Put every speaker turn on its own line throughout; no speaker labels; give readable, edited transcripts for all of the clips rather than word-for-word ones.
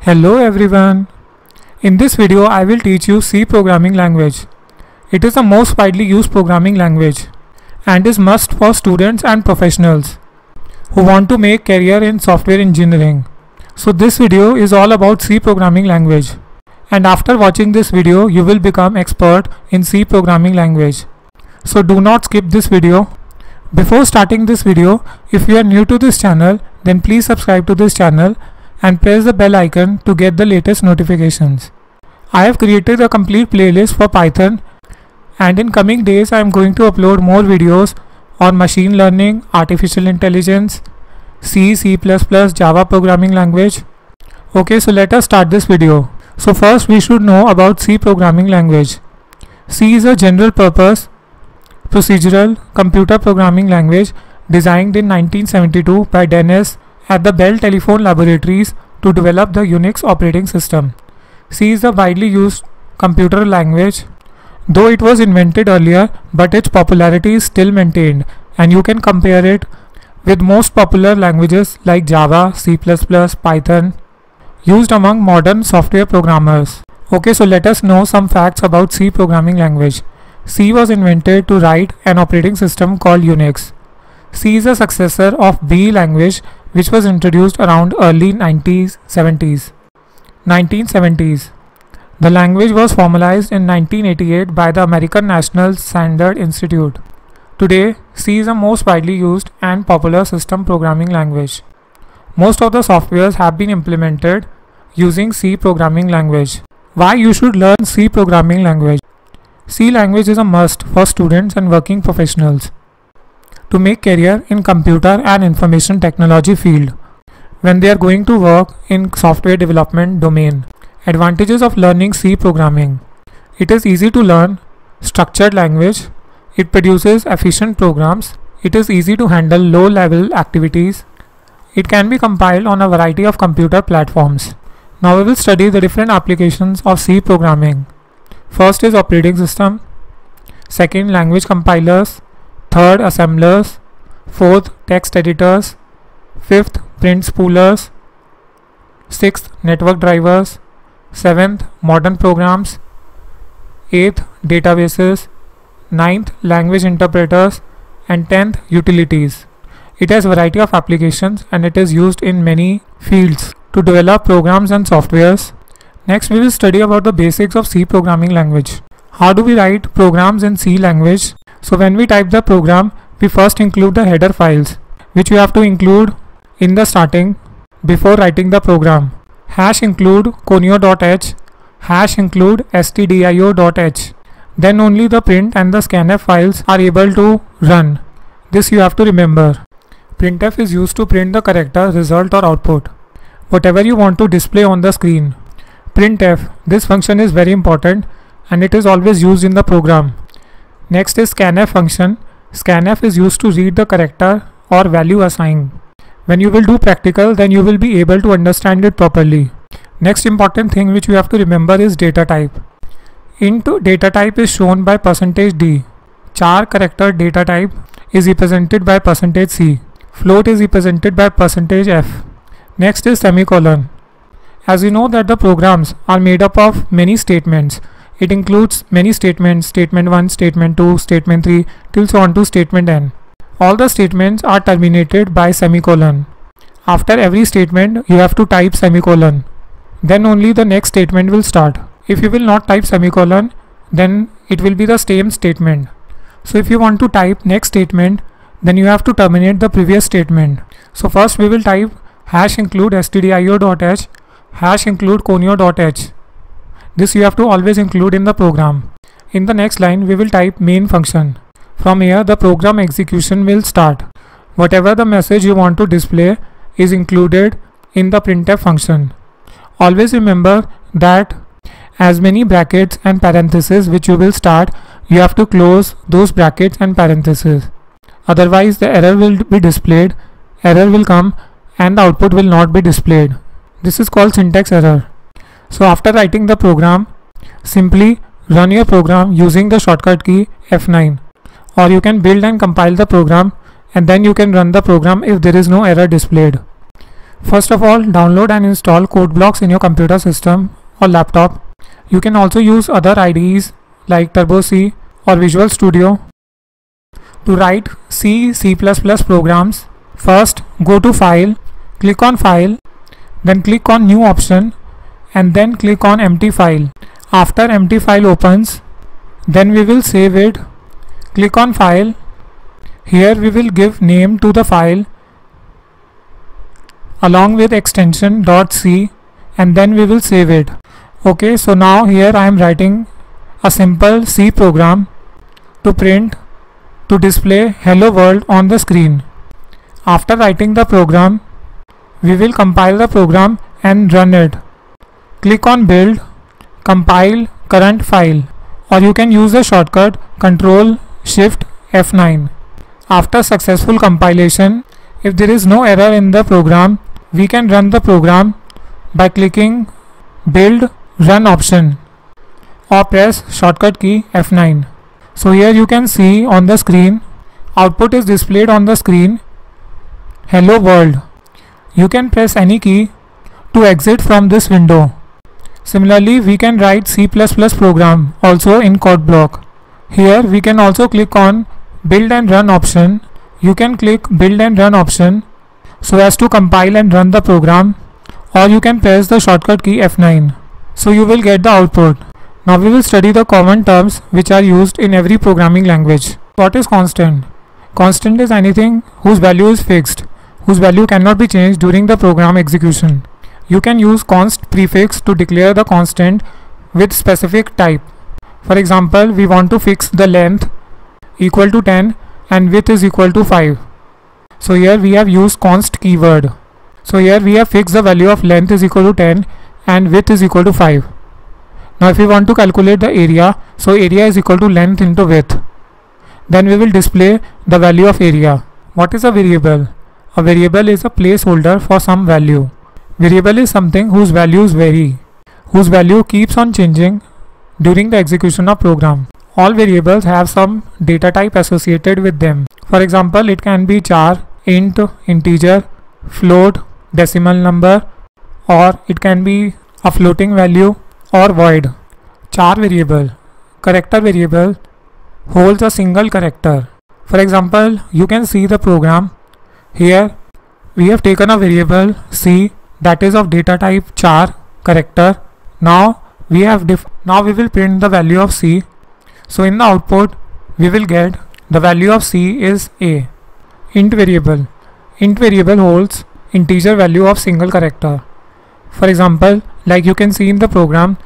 Hello everyone. In this video I will teach you C programming language. It is the most widely used programming language and is must for students and professionals who want to make career in software engineering. So this video is all about C programming language, and after watching this video you will become expert in C programming language. So do not skip this video. Before starting this video, if you are new to this channel, then please subscribe to this channel and press the bell icon to get the latest notifications. I have created a complete playlist for Python, and in coming days I am going to upload more videos on machine learning, artificial intelligence, C, C++, Java programming language. Okay, so let us start this video. So first we should know about C programming language. C is a general purpose procedural computer programming language designed in 1972 by Dennis at the Bell Telephone Laboratories to develop the Unix operating system. C is a widely used computer language, though it was invented earlier, but its popularity is still maintained, and you can compare it with most popular languages like Java, C++, Python, used among modern software programmers. Okay, so let us know some facts about C programming language. C was invented to write an operating system called Unix. C is a successor of B language, which was introduced around early 1970s. The language was formalized in 1988 by the American National Standard Institute. Today, C is the most widely used and popular system programming language. Most of the softwares have been implemented using C programming language. Why you should learn C programming language? C language is a must for students and working professionals to make career in computer and information technology field when they are going to work in software development domain. Advantages of learning C programming: it is easy to learn, structured language, it produces efficient programs, it is easy to handle low level activities, it can be compiled on a variety of computer platforms. Now we will study the different applications of C programming. First is operating system, second language compilers, third assemblers, fourth text editors, fifth print spoolers, sixth network drivers, seventh modern programs, eighth databases, ninth language interpreters, and 10th utilities. It has a variety of applications and it is used in many fields to develop programs and softwares. Next we will study about the basics of C programming language. How do we write programs in C language? So when we type the program, we first include the header files, which you have to include in the starting before writing the program. Hash include conio.h, hash include stdio.h. Then only the print and the scanf files are able to run. This you have to remember. Printf is used to print the character, result or output, whatever you want to display on the screen. Printf, this function is very important and it is always used in the program. Next is scanf function. Scanf is used to read the character or value assigned. When you will do practical, then you will be able to understand it properly. Next important thing which you have to remember is data type. Int data type is shown by %d. Char character data type is represented by %c. Float is represented by %f. Next is semicolon. As you know that the programs are made up of many statements. It includes many statements, statement 1, statement 2, statement 3 till so on to statement n. All the statements are terminated by semicolon. After every statement you have to type semicolon. Then only the next statement will start. If you will not type semicolon, then it will be the same statement. So if you want to type next statement, then you have to terminate the previous statement. So first we will type hash include stdio.h, hash include conio.h. This you have to always include in the program. In the next line we will type main function. From here the program execution will start. Whatever the message you want to display is included in the printf function. Always remember that as many brackets and parentheses which you will start, you have to close those brackets and parentheses. Otherwise the error will be displayed, error will come and the output will not be displayed. This is called syntax error. So after writing the program, simply run your program using the shortcut key F9, or you can build and compile the program and then you can run the program if there is no error displayed. First of all, download and install CodeBlocks in your computer system or laptop. You can also use other IDEs like TurboC or Visual Studio to write C, C++ programs. First, go to File, click on File, then click on New option and then click on Empty File. After Empty File opens, then we will save it. Click on File. Here we will give name to the file along with extension .c and then we will save it. Okay, so now here I am writing a simple C program to display hello world on the screen. After writing the program, we will compile the program and run it. Click on build, compile current file, or you can use the shortcut Ctrl Shift F9. After successful compilation, if there is no error in the program, we can run the program by clicking build run option or press shortcut key F9. So here you can see on the screen, output is displayed on the screen, hello world. You can press any key to exit from this window. Similarly, we can write C++ program also in CodeBlock. Here we can also click on build and run option. You can click build and run option so as to compile and run the program, or you can press the shortcut key F9. So you will get the output. Now we will study the common terms which are used in every programming language. What is constant? Constant is anything whose value is fixed, whose value cannot be changed during the program execution. You can use const prefix to declare the constant with specific type. For example, we want to fix the length equal to 10 and width is equal to 5. So here we have used const keyword. So here we have fixed the value of length is equal to 10 and width is equal to 5. Now if we want to calculate the area, so area is equal to length into width. Then we will display the value of area. What is a variable? A variable is a placeholder for some value. Variable is something whose values vary, whose value keeps on changing during the execution of program. All variables have some data type associated with them. For example, it can be char, int, integer, float, decimal number, or it can be a floating value or void. Char variable, character variable, holds a single character. For example, you can see the program. Here we have taken a variable C that is of data type char character. Now we will print the value of C. So in the output we will get the value of C is A. Int variable holds integer value of single character. For example, like you can see in the program,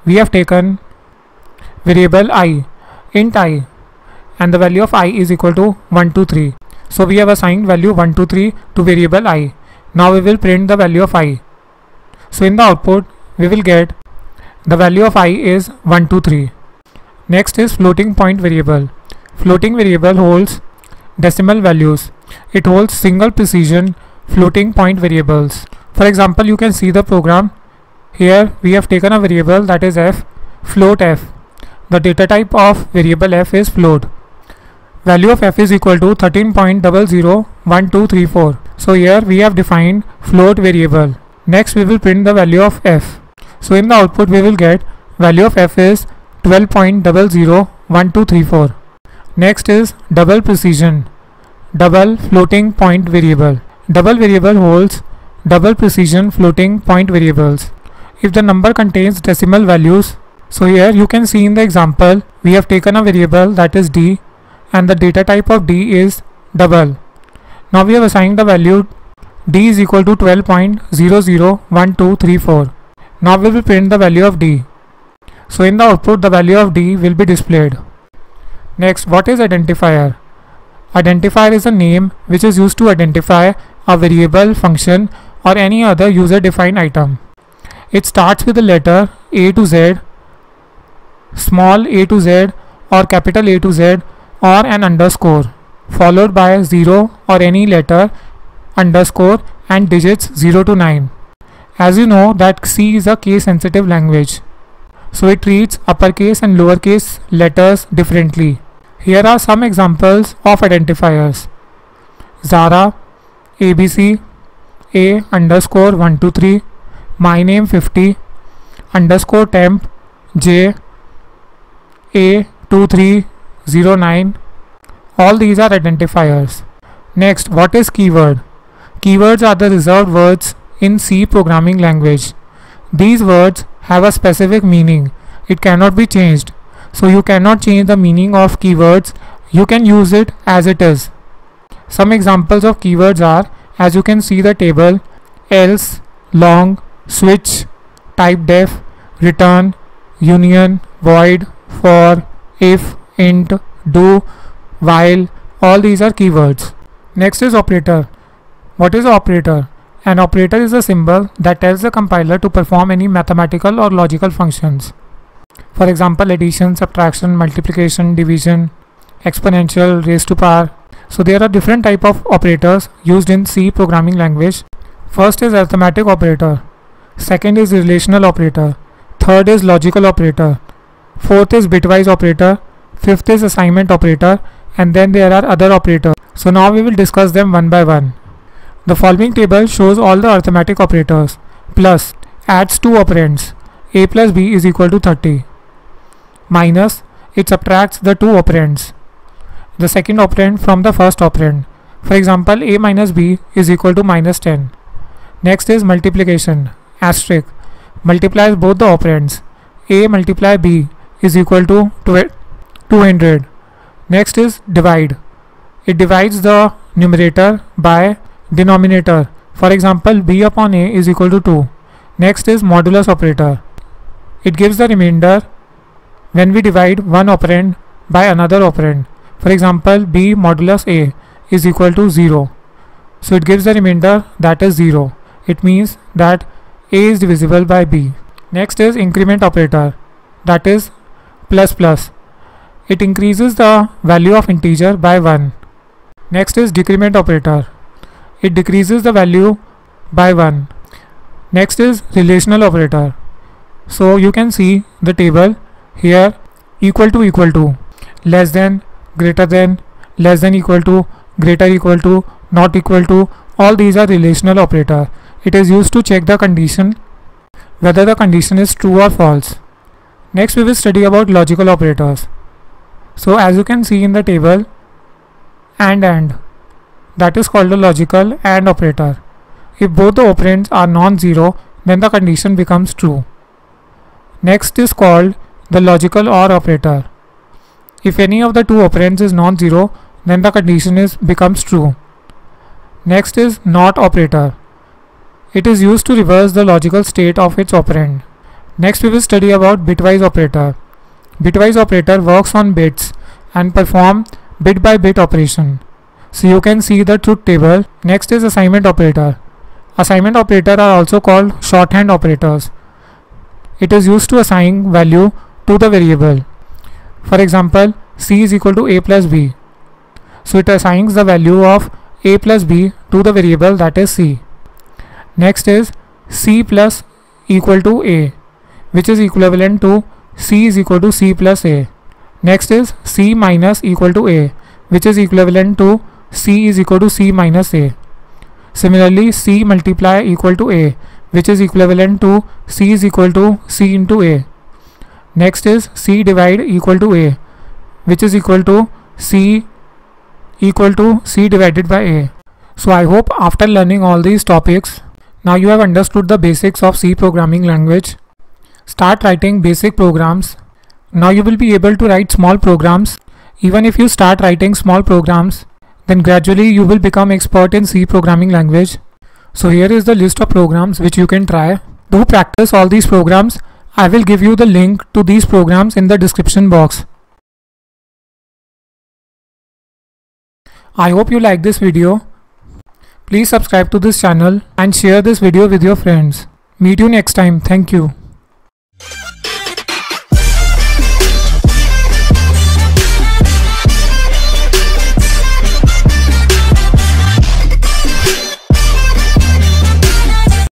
we have taken variable I, int I, and the value of I is equal to 123. So we have assigned value 123 to variable I. Now we will print the value of I. So in the output we will get the value of I is 123. Next is floating point variable. Floating variable holds decimal values. It holds single precision floating point variables. For example, you can see the program. Here we have taken a variable that is f, float f. The data type of variable f is float. Value of f is equal to 13.001234. So here we have defined float variable. Next we will print the value of f. So in the output we will get value of f is 12.001234. Next is double precision, double floating point variable. Double variable holds double precision floating point variables. If the number contains decimal values, so here you can see in the example we have taken a variable that is d and the data type of d is double. Now we have assigned the value d is equal to 12.001234. Now we will print the value of d. So in the output the value of d will be displayed. Next, what is identifier? Identifier is a name which is used to identify a variable, function or any other user defined item. It starts with the letter A to Z, small a to Z or capital A to Z or an underscore, followed by 0 or any letter, underscore and digits 0 to 9. As you know that C is a case sensitive language, so it treats uppercase and lowercase letters differently. Here are some examples of identifiers: Zara, ABC, A underscore 123, my name 50, underscore temp J A 2309. All these are identifiers. Next, what is keyword? Keywords are the reserved words in C programming language. These words have a specific meaning. It cannot be changed. So you cannot change the meaning of keywords. You can use it as it is. Some examples of keywords are, as you can see the table, else, long, switch, typedef, return, union, void, for, if, int, do, while. All these are keywords. Next is operator. What is an operator? An operator is a symbol that tells the compiler to perform any mathematical or logical functions. For example, addition, subtraction, multiplication, division, exponential, raised to power. So there are different type of operators used in C programming language. First is arithmetic operator. Second is relational operator. Third is logical operator. Fourth is bitwise operator. Fifth is assignment operator. And then there are other operators. So now we will discuss them one by one. The following table shows all the arithmetic operators. Plus adds two operands. A plus B is equal to 30. Minus, it subtracts the two operands, the second operand from the first operand. For example, A minus B is equal to minus 10. Next is multiplication. Asterisk multiplies both the operands. A multiply B is equal to 200. Next is divide. It divides the numerator by denominator. For example, B upon A is equal to 2. Next is modulus operator. It gives the remainder when we divide one operand by another operand. For example, B modulus A is equal to 0. So it gives the remainder that is 0. It means that A is divisible by B. Next is increment operator, that is plus plus. It increases the value of integer by 1. Next is decrement operator. It decreases the value by 1. Next is relational operator. So you can see the table here: equal to, less than, greater than, less than equal to, greater equal to, not equal to. All these are relational operator. It is used to check the condition, whether the condition is true or false. Next we will study about logical operators. So as you can see in the table, and that is called a logical AND operator. If both the operands are non-zero, then the condition becomes true. Next is called the logical OR operator. If any of the two operands is non-zero, then the condition becomes true. Next is NOT operator. It is used to reverse the logical state of its operand. Next we will study about bitwise operator. Bitwise operator works on bits and perform bit by bit operation. So you can see the truth table. Next is assignment operator. Assignment operator are also called shorthand operators. It is used to assign value to the variable. For example, C is equal to A plus B. So it assigns the value of A plus B to the variable, that is C. Next is C plus equal to A, which is equivalent to C is equal to C plus A. Next is C minus equal to A, which is equivalent to C is equal to C minus A. Similarly, C multiply equal to A, which is equivalent to C is equal to C into A. Next is C divide equal to A, which is equal to C divided by A. So I hope after learning all these topics, now you have understood the basics of C programming language. Start writing basic programs. Now you will be able to write small programs. Even if you start writing small programs, then gradually you will become expert in C programming language. So here is the list of programs which you can try. To practice all these programs, I will give you the link to these programs in the description box. I hope you like this video. Please subscribe to this channel and share this video with your friends. Meet you next time. Thank you.